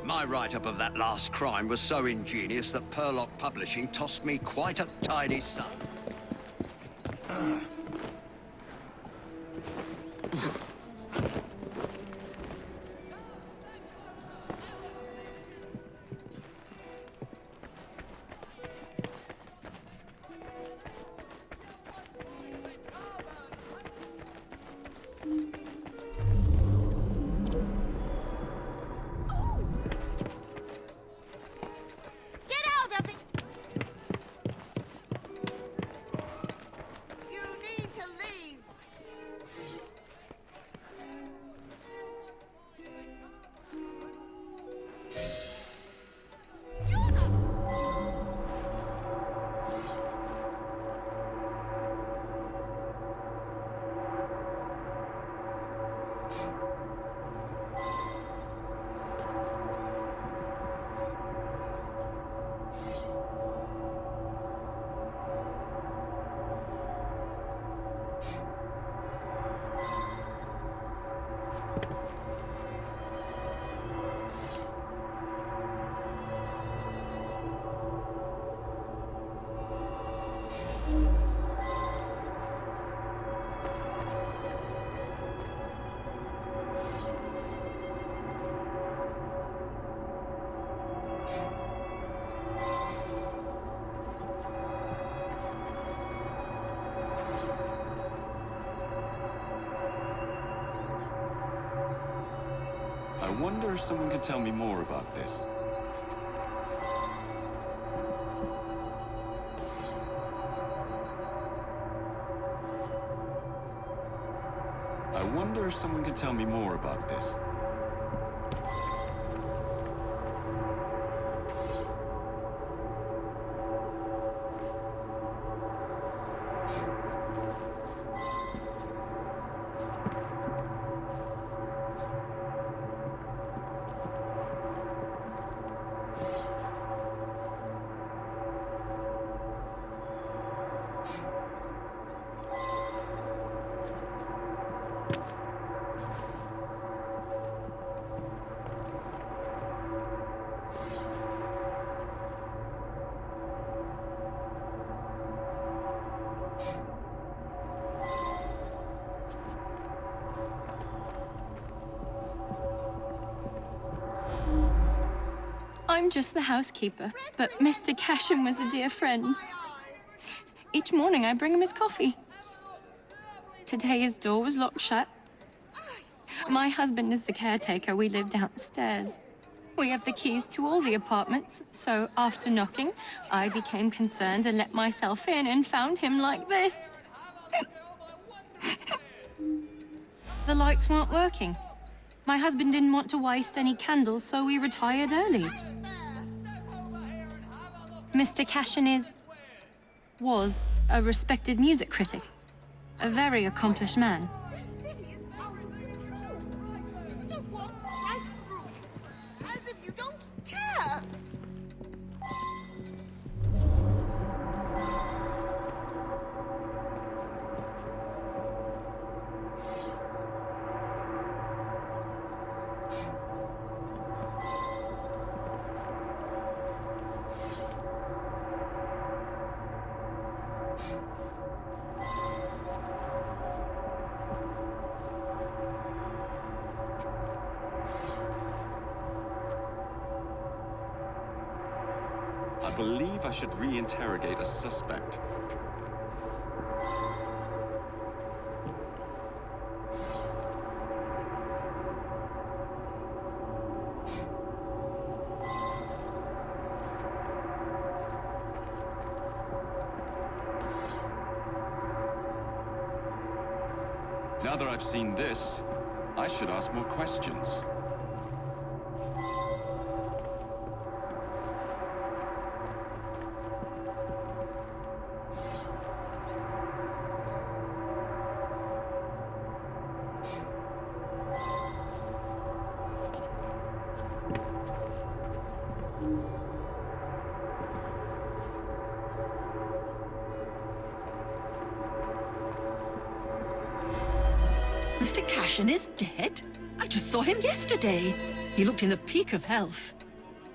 My write-up of that last crime was so ingenious that Purlock Publishing tossed me quite a tidy sum. I wonder if someone could tell me more about this. I wonder if someone could tell me more about this. I'm just the housekeeper, but Mr. Casham was a dear friend. Each morning I bring him his coffee. Today his door was locked shut. My husband is the caretaker. We live downstairs. We have the keys to all the apartments, so after knocking, I became concerned and let myself in and found him like this. The lights weren't working. My husband didn't want to waste any candles, so we retired early. Mr. Cashin was a respected music critic, a very accomplished man. Just walk right through, as if you don't care. I believe I should reinterrogate a suspect. Now that I've seen this, I should ask more questions. Mr. Cashin is dead? I just saw him yesterday. He looked in the peak of health.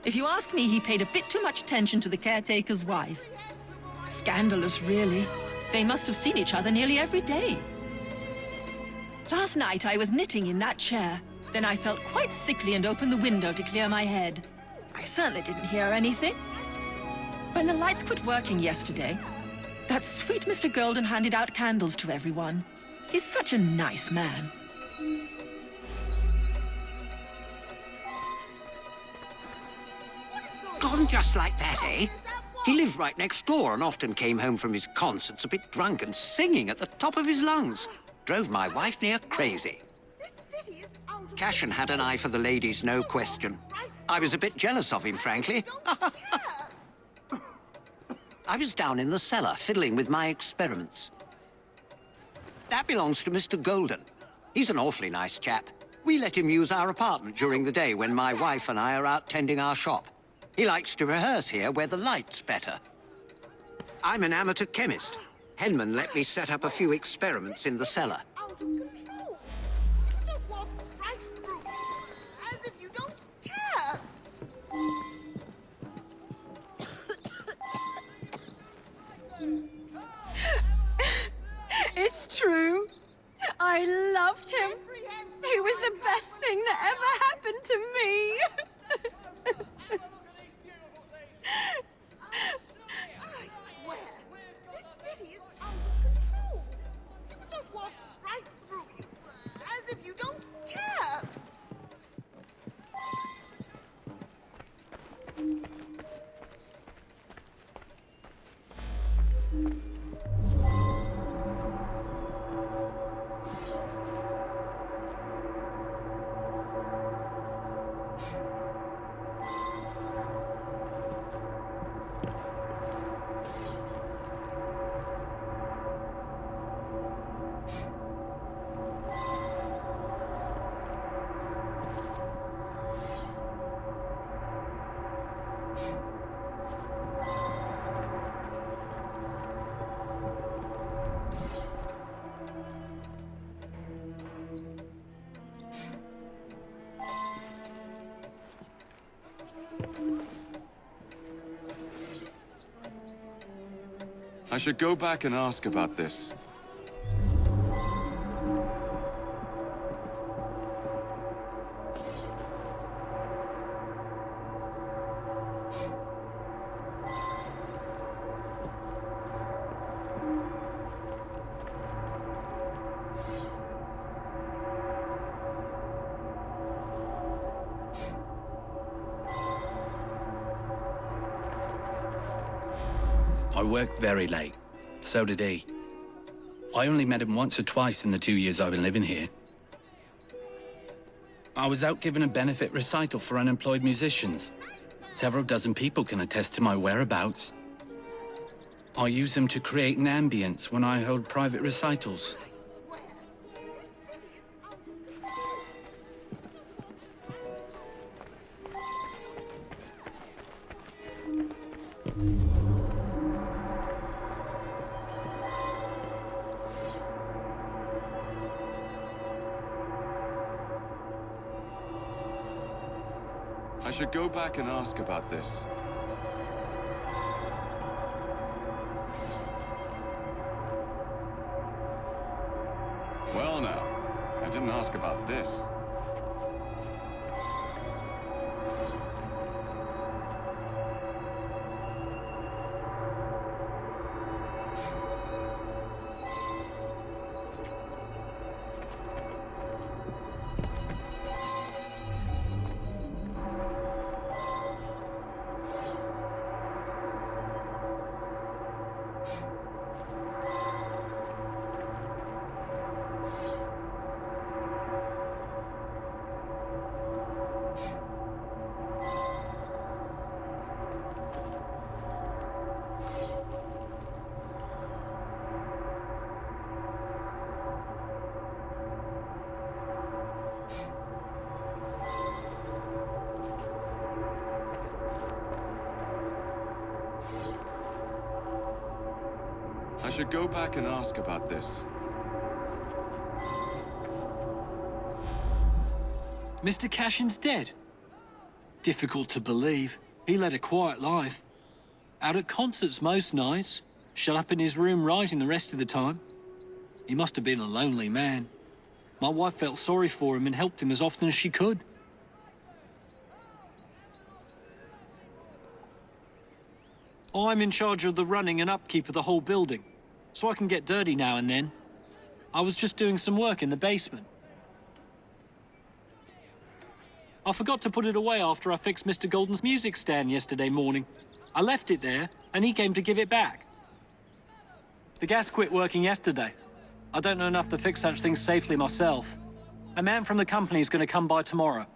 If you ask me, he paid a bit too much attention to the caretaker's wife. Scandalous, really. They must have seen each other nearly every day. Last night, I was knitting in that chair. Then I felt quite sickly and opened the window to clear my head. I certainly didn't hear anything. When the lights quit working yesterday, that sweet Mr. Golden handed out candles to everyone. He's such a nice man. Gone just like that, eh? He lived right next door and often came home from his concerts a bit drunk and singing at the top of his lungs. Drove my wife near crazy. Cashin had an eye for the ladies, no question. I was a bit jealous of him, frankly. I was down in the cellar, fiddling with my experiments. That belongs to Mr. Golden. He's an awfully nice chap. We let him use our apartment during the day when my wife and I are out tending our shop. He likes to rehearse here where the light's better. I'm an amateur chemist. Henman let me set up a few experiments in the cellar. Out of control. You just walk right through, as if you don't care. It's true. I loved him. He was the best thing that ever happened to me. I swear, this city is out of control. You just walk right through, as if you don't care. I should go back and ask about this. I worked very late. So did he. I only met him once or twice in the 2 years I've been living here. I was out giving a benefit recital for unemployed musicians. Several dozen people can attest to my whereabouts. I use them to create an ambience when I hold private recitals. I should go back and ask about this. Well now, I didn't ask about this. I should go back and ask about this. Mr. Cashin's dead? Difficult to believe. He led a quiet life. Out at concerts most nights, shut up in his room writing the rest of the time. He must have been a lonely man. My wife felt sorry for him and helped him as often as she could. I'm in charge of the running and upkeep of the whole building, so I can get dirty now and then. I was just doing some work in the basement. I forgot to put it away after I fixed Mr. Golden's music stand yesterday morning. I left it there, and he came to give it back. The gas quit working yesterday. I don't know enough to fix such things safely myself. A man from the company is going to come by tomorrow.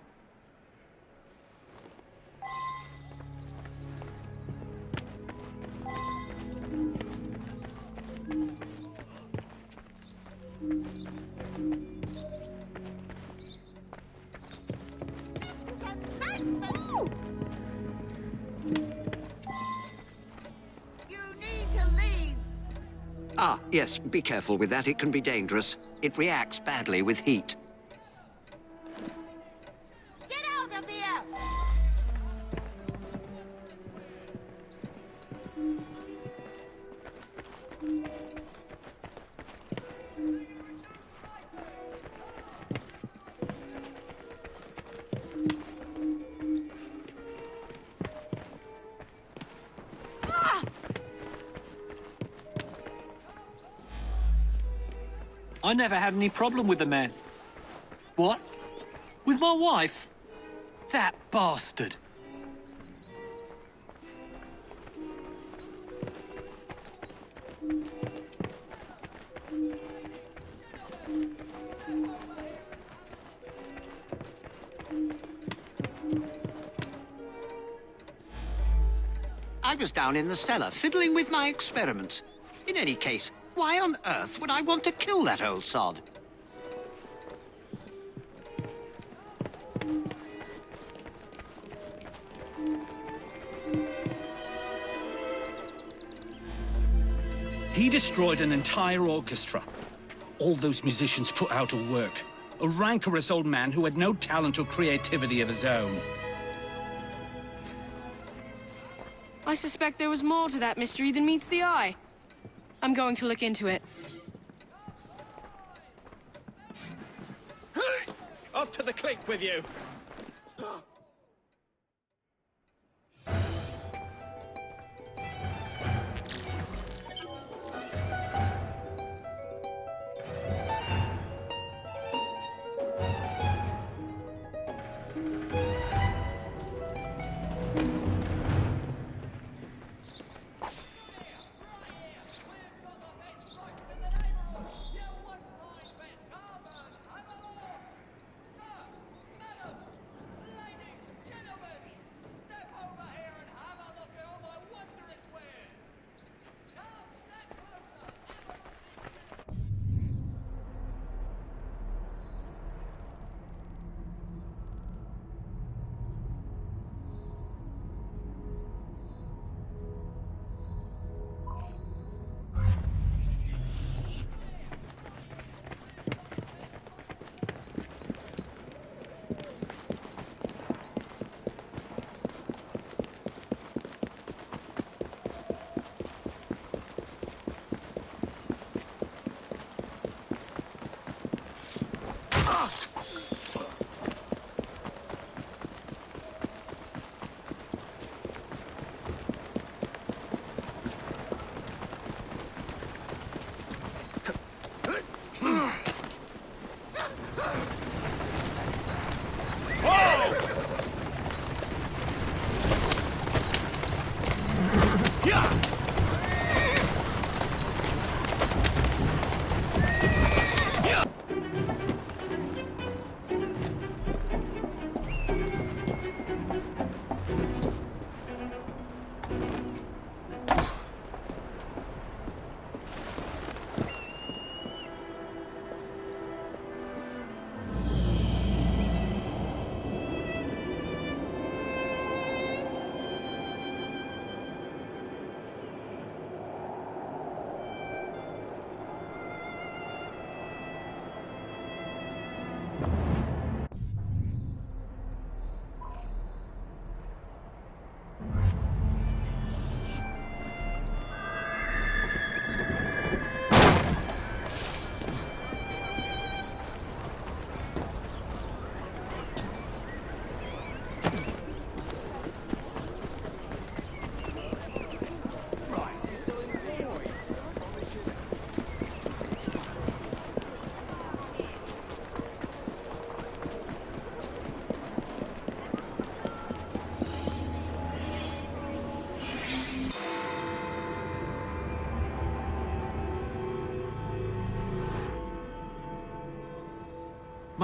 Ah, yes, be careful with that. It can be dangerous. It reacts badly with heat. Get out of here! I never had any problem with the man. What? With my wife? That bastard. I was down in the cellar, fiddling with my experiments. In any case, why on earth would I want to kill that old sod? He destroyed an entire orchestra. All those musicians put out of work. A rancorous old man who had no talent or creativity of his own. I suspect there was more to that mystery than meets the eye. I'm going to look into it. Up to the clink with you.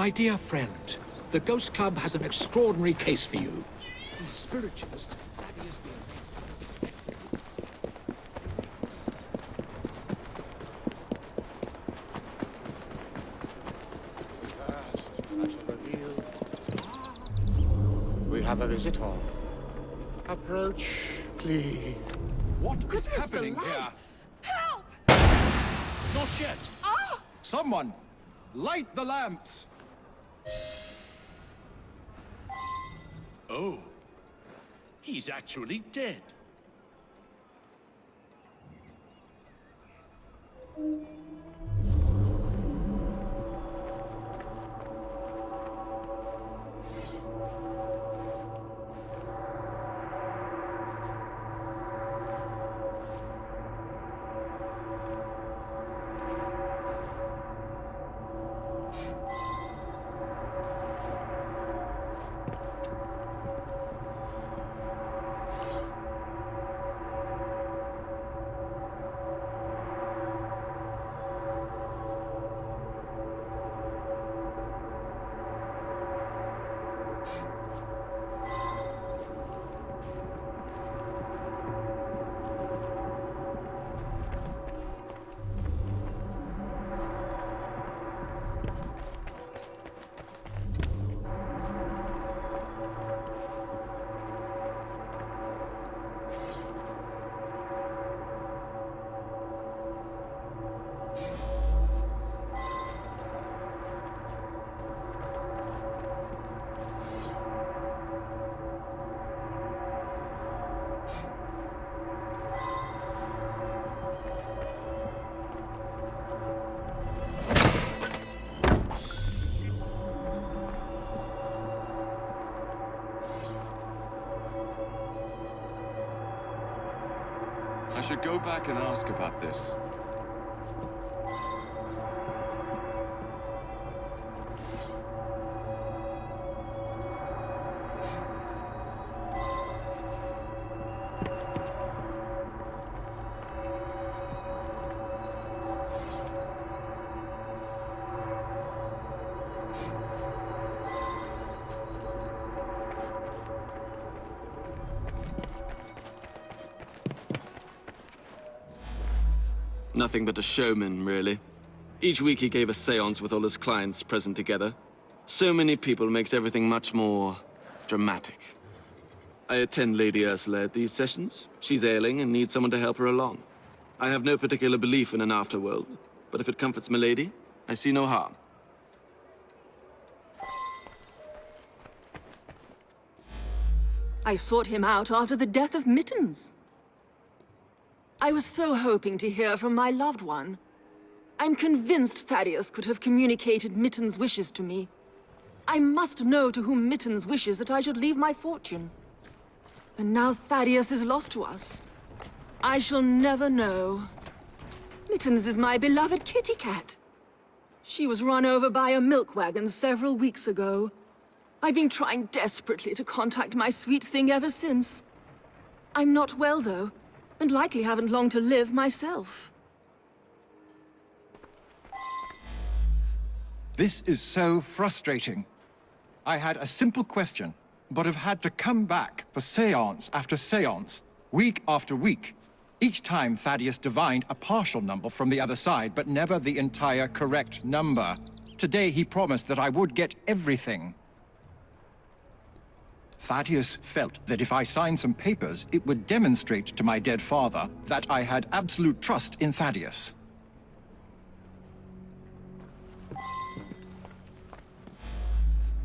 My dear friend, the Ghost Club has an extraordinary case for you. The spiritualist, Thaddeus the Amazing. First, I shall reveal. We have a visitor. Approach, please. What is Goodness, happening the here? lights! Help! Not yet! Ah! Someone, light the lamps! Oh, he's actually dead. I should go back and ask about this. Nothing but a showman, really. Each week he gave a séance with all his clients present together. So many people makes everything much more dramatic. I attend Lady Ursula at these sessions. She's ailing and needs someone to help her along. I have no particular belief in an afterworld, but if it comforts Milady, I see no harm. I sought him out after the death of Mittens. I was so hoping to hear from my loved one. I'm convinced Thaddeus could have communicated Mittens' wishes to me. I must know to whom Mittens wishes that I should leave my fortune. And now Thaddeus is lost to us. I shall never know. Mittens is my beloved kitty cat. She was run over by a milk wagon several weeks ago. I've been trying desperately to contact my sweet thing ever since. I'm not well, though, and likely haven't long to live myself. This is so frustrating. I had a simple question, but have had to come back for séance after séance, week after week. Each time Thaddeus divined a partial number from the other side, but never the entire correct number. Today he promised that I would get everything. Thaddeus felt that if I signed some papers, it would demonstrate to my dead father that I had absolute trust in Thaddeus.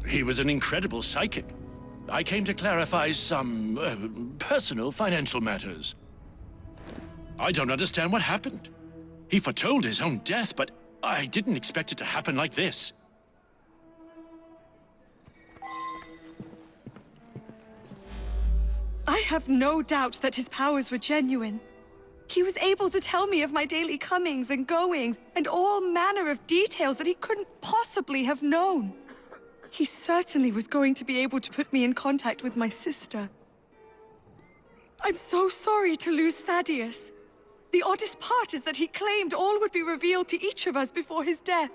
He was an incredible psychic. I came to clarify some personal financial matters. I don't understand what happened. He foretold his own death, but I didn't expect it to happen like this. I have no doubt that his powers were genuine. He was able to tell me of my daily comings and goings, and all manner of details that he couldn't possibly have known. He certainly was going to be able to put me in contact with my sister. I'm so sorry to lose Thaddeus. The oddest part is that he claimed all would be revealed to each of us before his death.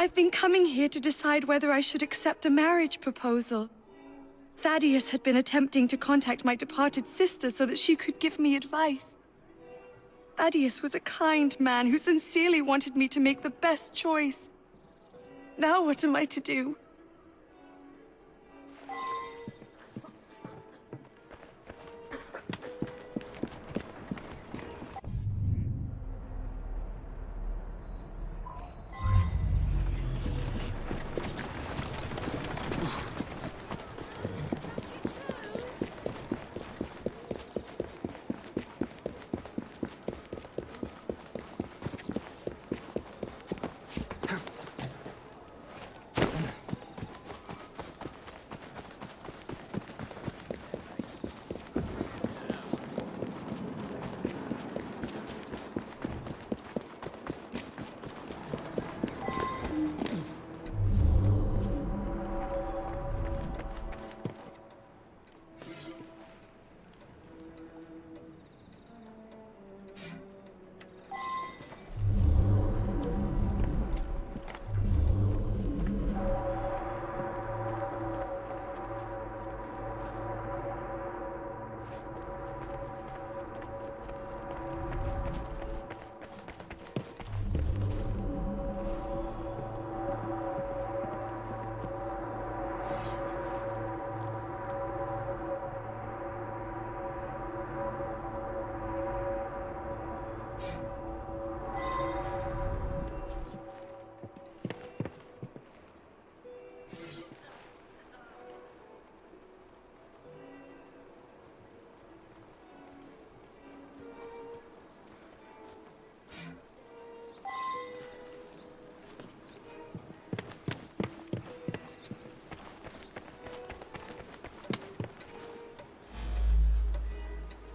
I've been coming here to decide whether I should accept a marriage proposal. Thaddeus had been attempting to contact my departed sister so that she could give me advice. Thaddeus was a kind man who sincerely wanted me to make the best choice. Now what am I to do?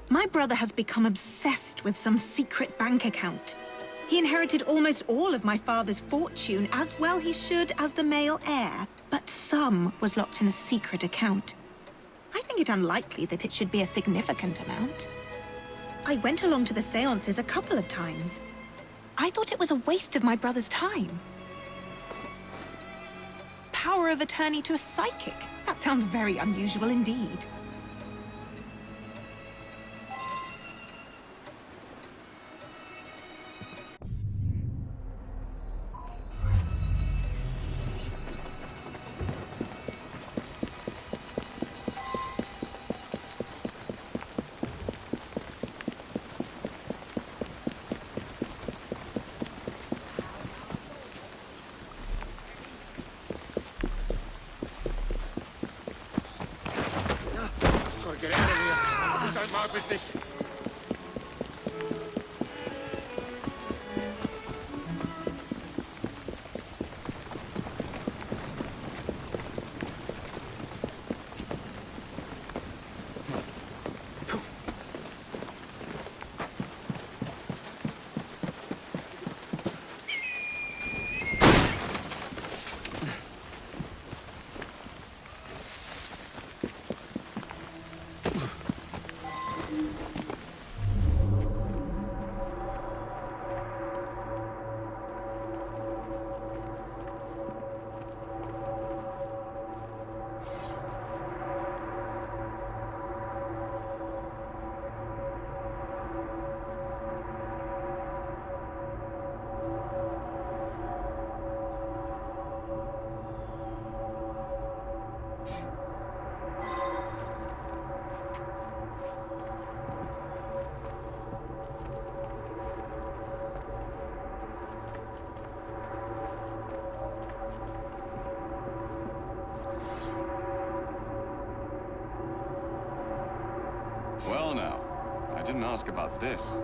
My brother has become obsessed with some secret bank account. He inherited almost all of my father's fortune, as well he should as the male heir. But some was locked in a secret account. I think it unlikely that it should be a significant amount. I went along to the seances a couple of times. I thought it was a waste of my brother's time. Power of attorney to a psychic? That sounds very unusual indeed. Get out of here. This ain't my business. Well now, I didn't ask about this.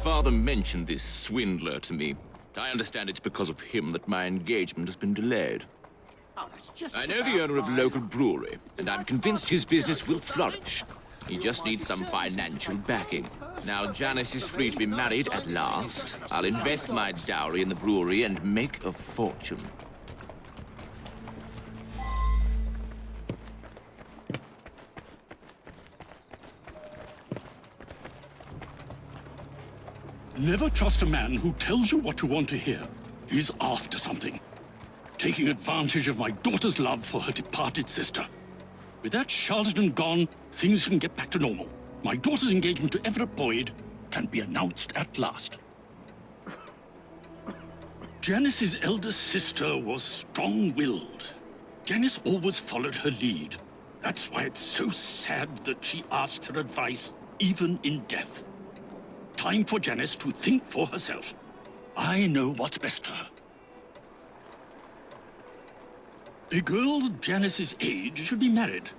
father mentioned this swindler to me. I understand it's because of him that my engagement has been delayed. I know the owner of a local brewery, and I'm convinced his business will flourish. He just needs some financial backing. Now Janice is free to be married at last. I'll invest my dowry in the brewery and make a fortune. Never trust a man who tells you what you want to hear. He's after something. Taking advantage of my daughter's love for her departed sister. With that charlatan gone, things can get back to normal. My daughter's engagement to Everett Boyd can be announced at last. Janice's elder sister was strong-willed. Janice always followed her lead. That's why it's so sad that she asks her advice, even in death. Time for Janice to think for herself. I know what's best for her. A girl Janice's age should be married.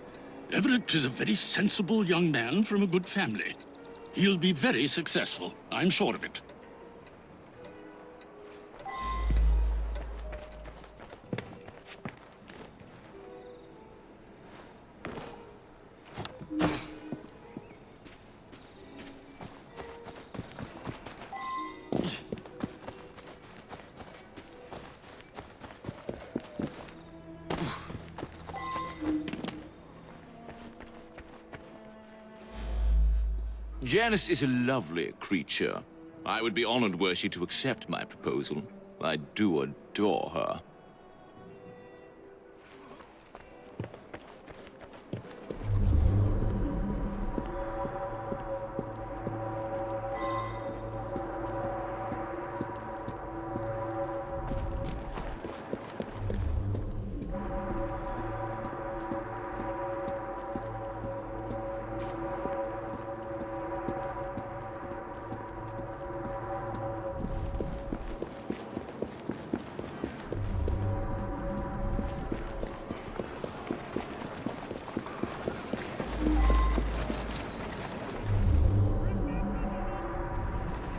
Everett is a very sensible young man from a good family. He'll be very successful, I'm sure of it. Janice is a lovely creature. I would be honored were she to accept my proposal. I do adore her.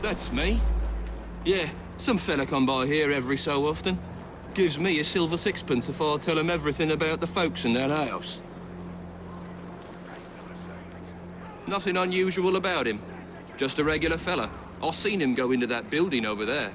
That's me. Yeah, some fella come by here every so often. Gives me a silver sixpence if I tell him everything about the folks in that house. Nothing unusual about him. Just a regular fella. I seen him go into that building over there.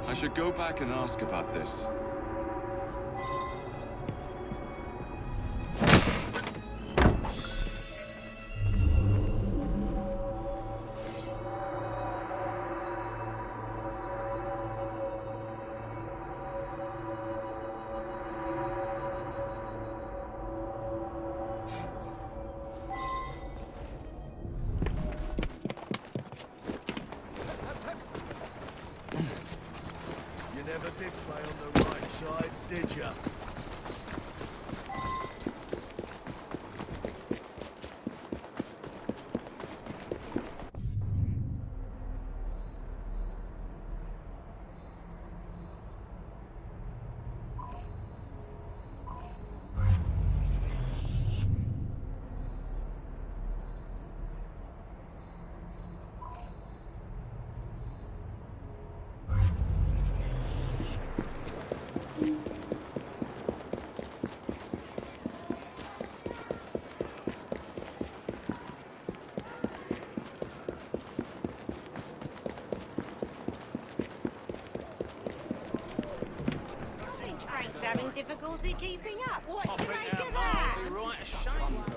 I should go back and ask about this. never did play on the right side, did ya? Having difficulty keeping up. What do you make of that? Right ashamed.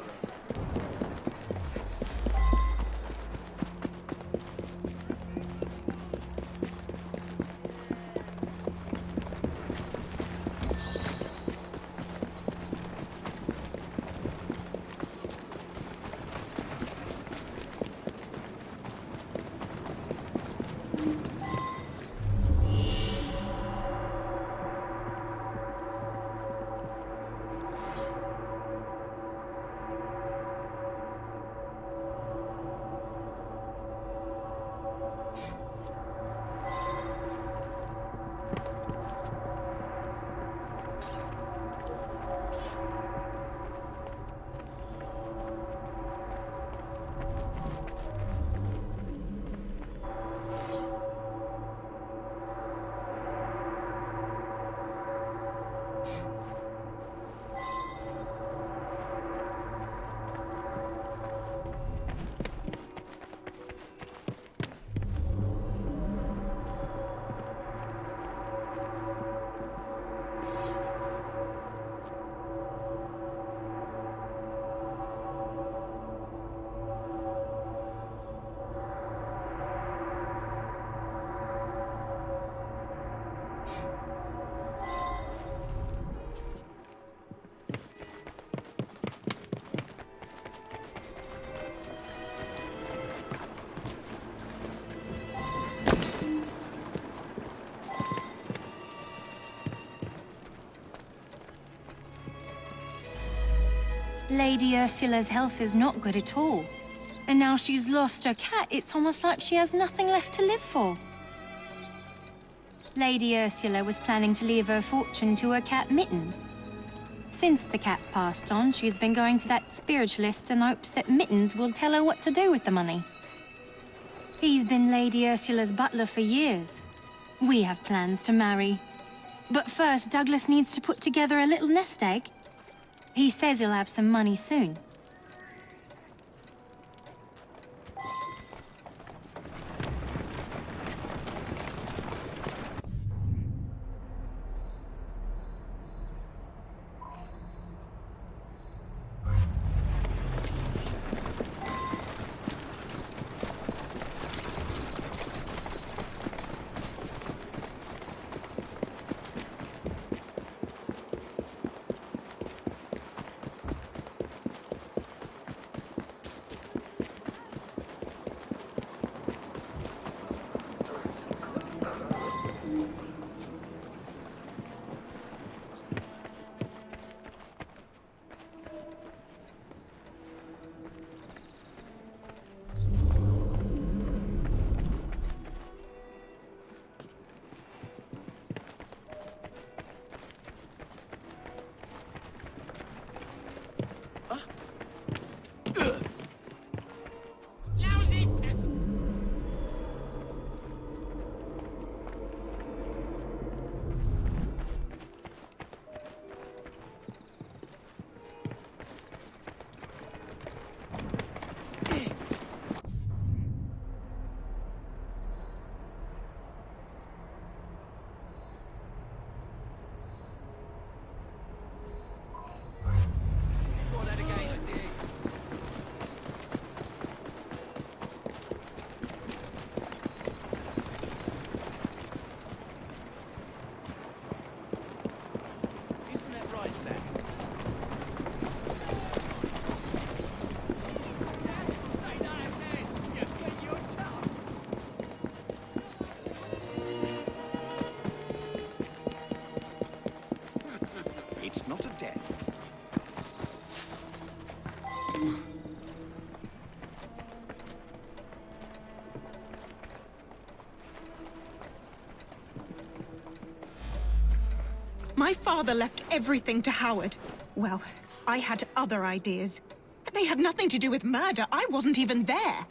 Lady Ursula's health is not good at all. And now she's lost her cat, it's almost like she has nothing left to live for. Lady Ursula was planning to leave her fortune to her cat Mittens. Since the cat passed on, she's been going to that spiritualist in hopes that Mittens will tell her what to do with the money. He's been Lady Ursula's butler for years. We have plans to marry. But first, Douglas needs to put together a little nest egg. He says he'll have some money soon. My father left everything to Howard. Well, I had other ideas. They had nothing to do with murder. I wasn't even there.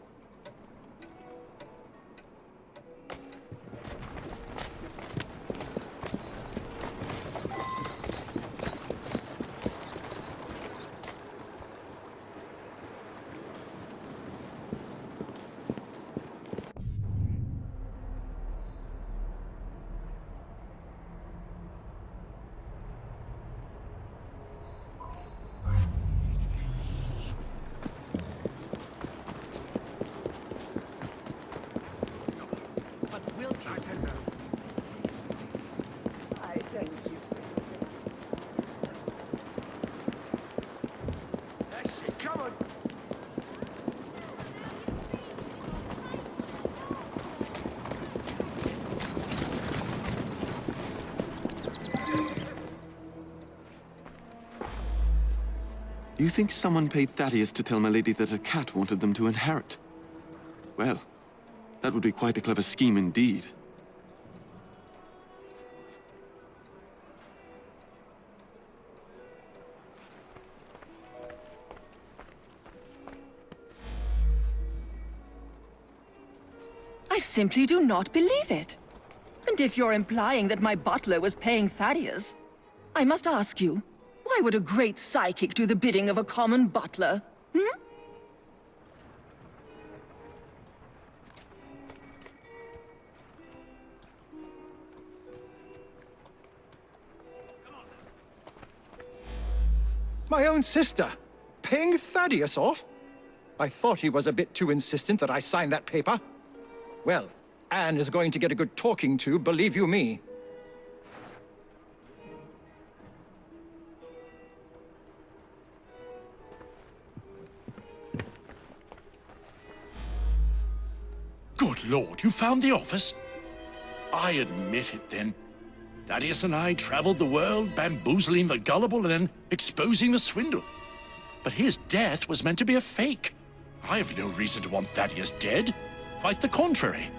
You think someone paid Thaddeus to tell my lady that a cat wanted them to inherit? Well, that would be quite a clever scheme indeed. I simply do not believe it. And if you're implying that my butler was paying Thaddeus, I must ask you, why would a great psychic do the bidding of a common butler? Hmm? My own sister? Paying Thaddeus off? I thought he was a bit too insistent that I sign that paper. Well, Anne is going to get a good talking to, believe you me. Good Lord, you found the office? I admit it, then. Thaddeus and I traveled the world, bamboozling the gullible and then exposing the swindle. But his death was meant to be a fake. I have no reason to want Thaddeus dead. Quite the contrary.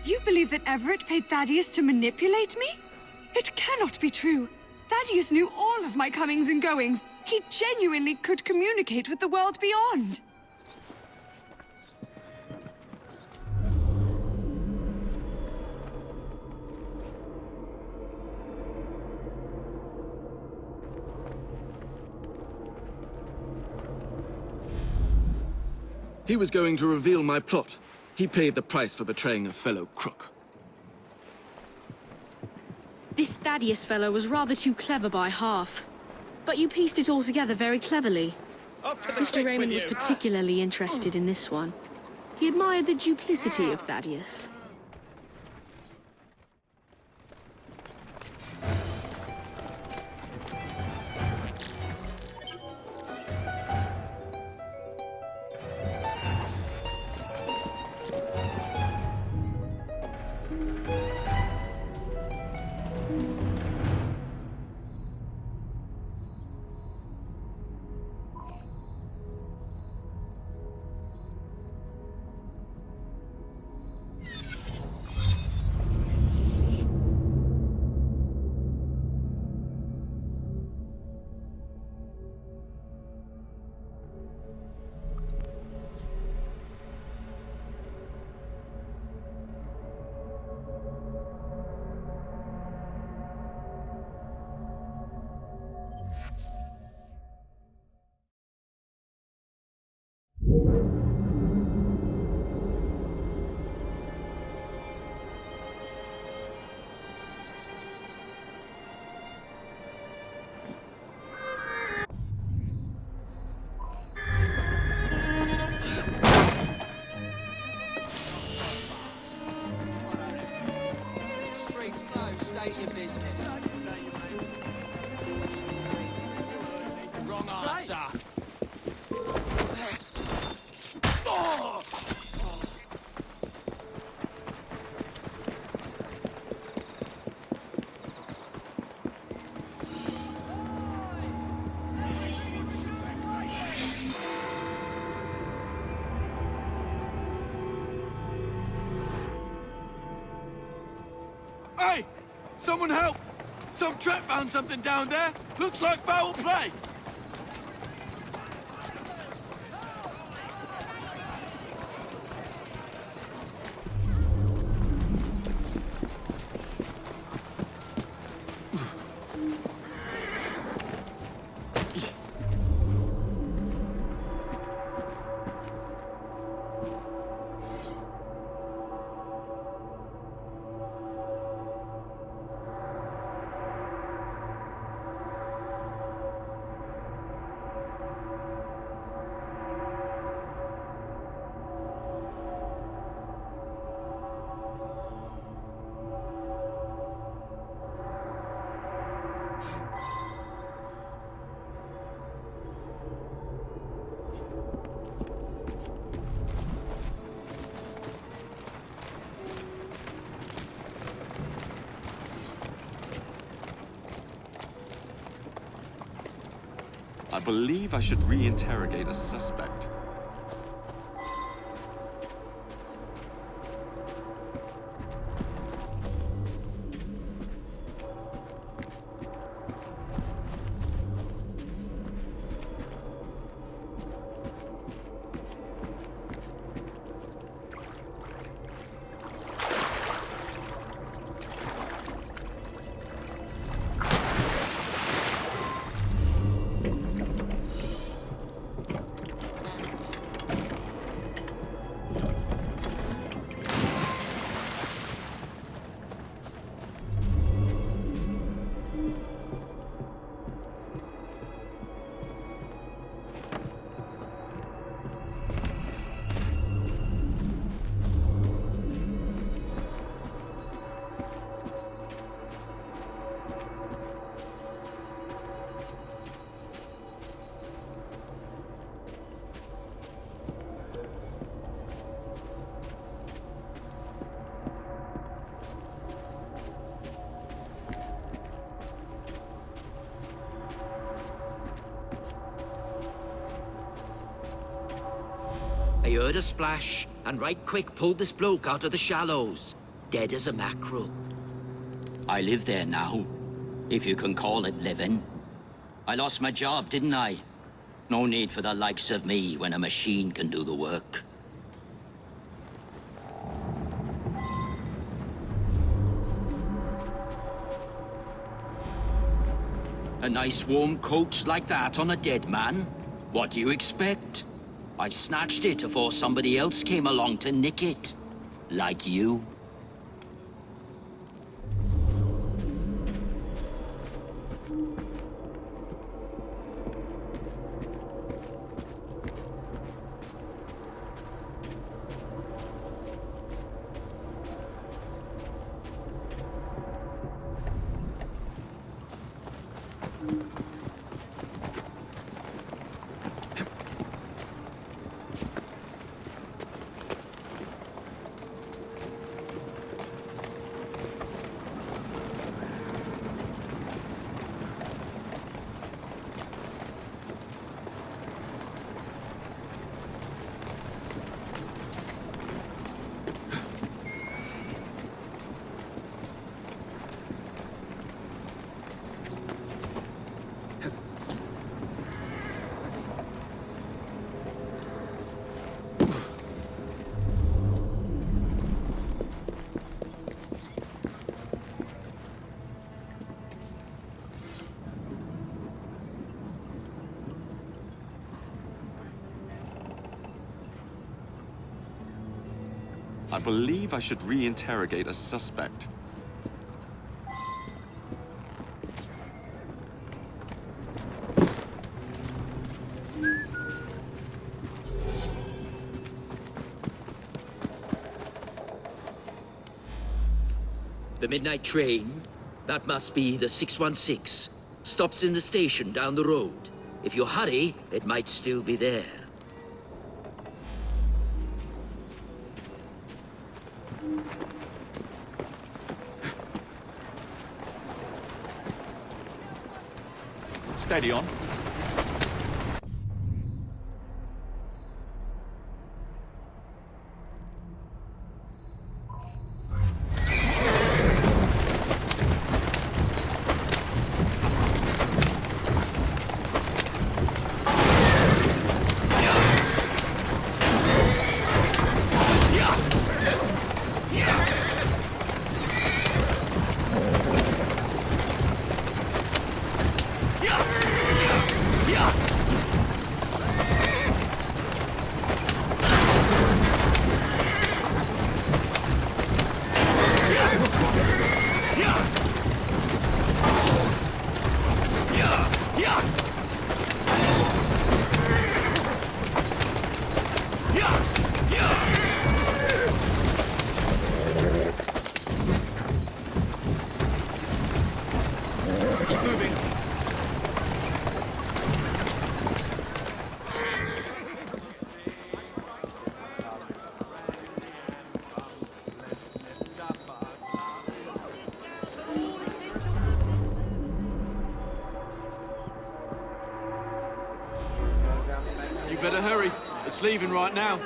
You believe that Everett paid Thaddeus to manipulate me? It cannot be true. Thaddeus knew all of my comings and goings. He genuinely could communicate with the world beyond. He was going to reveal my plot. He paid the price for betraying a fellow crook. This Thaddeus fellow was rather too clever by half. But you pieced it all together very cleverly. Mr. Raymond was particularly interested in this one. He admired the duplicity of Thaddeus. Hey! Someone help! Some trap found something down there! Looks like foul play! I believe I should re-interrogate a suspect. I heard a splash, and right quick pulled this bloke out of the shallows, dead as a mackerel. I live there now, if you can call it living. I lost my job, didn't I? No need for the likes of me when a machine can do the work. A nice warm coat like that on a dead man? What do you expect? I snatched it before somebody else came along to nick it. Like you. I believe I should re-interrogate a suspect. The midnight train? That must be the 616. Stops in the station down the road. If you hurry, it might still be there. Steady on. better hurry. It's leaving right now.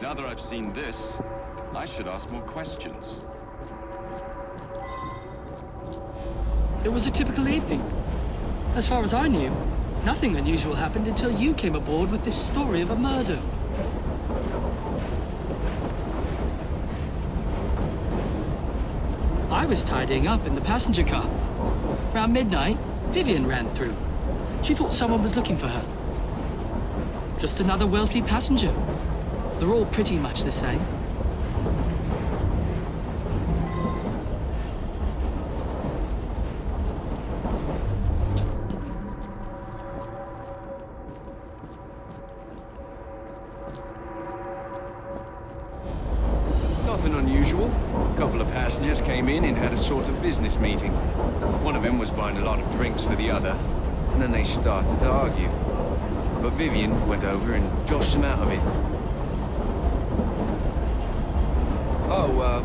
Now that I've seen this, I should ask more questions. It was a typical evening. As far as I knew, nothing unusual happened until you came aboard with this story of a murder. I was tidying up in the passenger car. Around midnight, Vivian ran through. She thought someone was looking for her. Just another wealthy passenger. They're all pretty much the same. Nothing unusual. A couple of passengers came in and had a sort of business meeting. One of them was buying a lot of drinks for the other, and then they started to argue. But Vivian went over and joshed them out of it.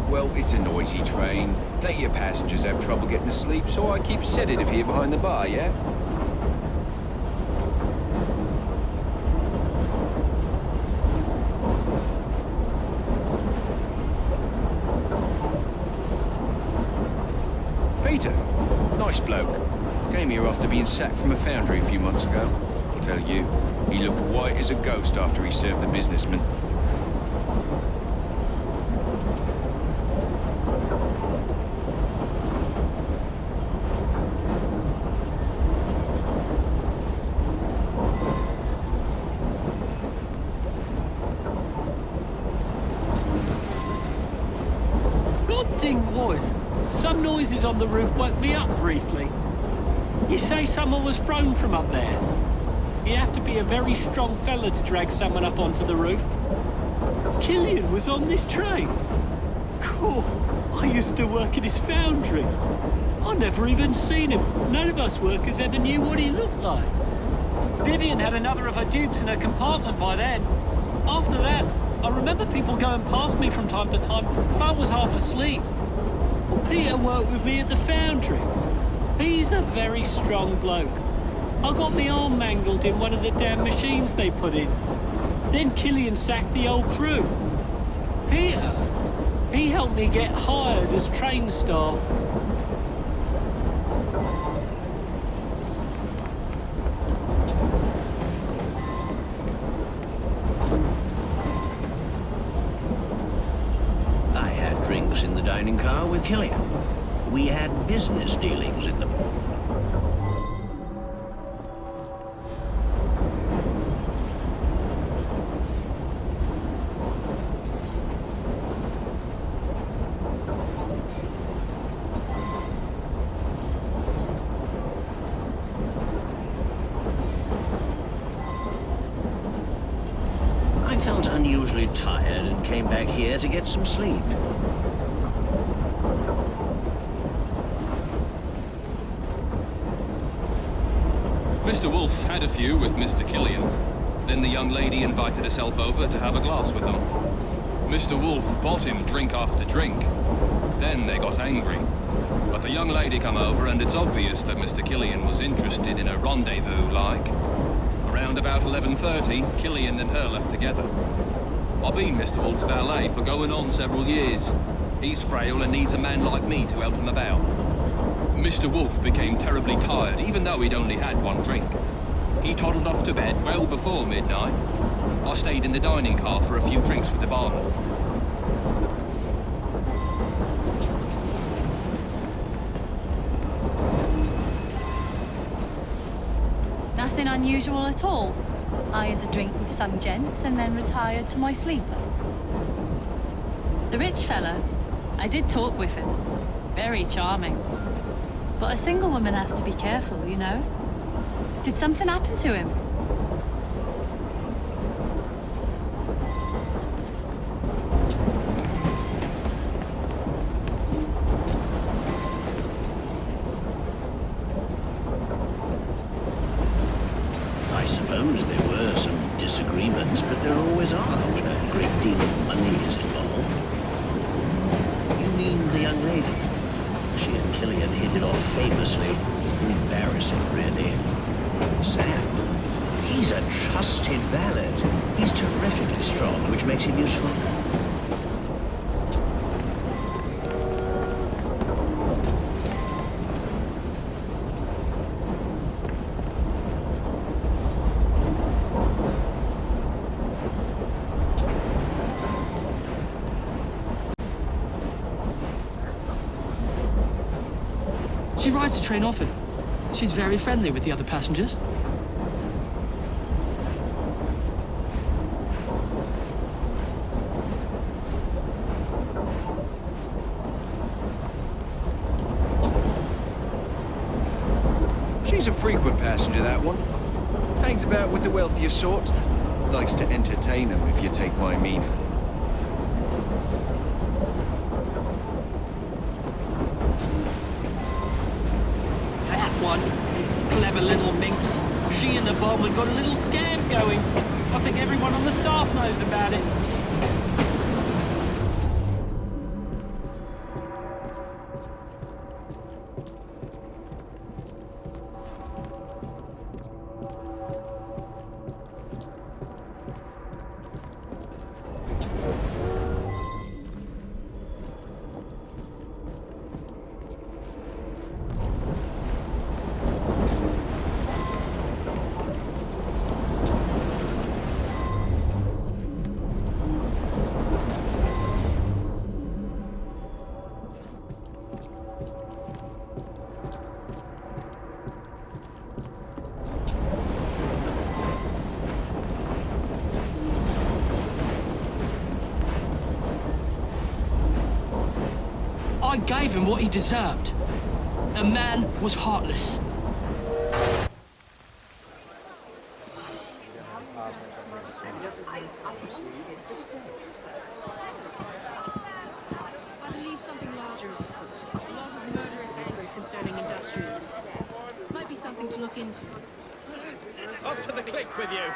Well, it's a noisy train. Plenty of passengers have trouble getting to sleep, so I keep sedative here behind the bar, yeah? Peter, nice bloke. Came here after being sacked from a foundry a few months ago. I'll tell you, he looked white as a ghost after he served the businessman. Some noises on the roof woke me up briefly. You say someone was thrown from up there? You have to be a very strong fella to drag someone up onto the roof. Killian was on this train. Cool. I used to work in his foundry. I never even seen him. None of us workers ever knew what he looked like. Vivian had another of her dupes in her compartment by then. After that, I remember people going past me from time to time, but I was half asleep. Peter worked with me at the foundry. He's a very strong bloke. I got my arm mangled in one of the damn machines they put in. Then Killian sacked the old crew. Peter, he helped me get hired as train staff. I had drinks in the dining car with Killian. We had business dealings in them. I felt unusually tired and came back here to get some sleep. Mr. Wolfe had a few with Mr. Killian. Then the young lady invited herself over to have a glass with him. Mr. Wolfe bought him drink after drink. Then they got angry. But the young lady come over, and it's obvious that Mr. Killian was interested in a rendezvous, like. Around about 11:30, Killian and her left together. I've been Mr. Wolfe's valet for going on several years. He's frail and needs a man like me to help him about. Mr. Wolfe became terribly tired, even though he'd only had one drink. He toddled off to bed well before midnight. I stayed in the dining car for a few drinks with the barman. Nothing unusual at all. I had a drink with some gents and then retired to my sleeper. The rich fella, I did talk with him. Very charming. But a single woman has to be careful, you know. Did something happen to him? I suppose there were some disagreements, but there always are when a great deal of money is involved. You mean the young lady? She and Killian hit it off famously. Embarrassing, really. Sam, he's a trusted valet. He's terrifically strong, which makes him useful. She rides the train often. She's very friendly with the other passengers. She's a frequent passenger, that one. Hangs about with the wealthier sort. Likes to entertain them, if you take my meaning. One clever little minx. She and the barman got a little scam going. I think everyone on the staff knows about it. I gave him what he deserved. The man was heartless. I believe something larger is afoot. A lot of murderous anger concerning industrialists. Might be something to look into. Up to the click with you.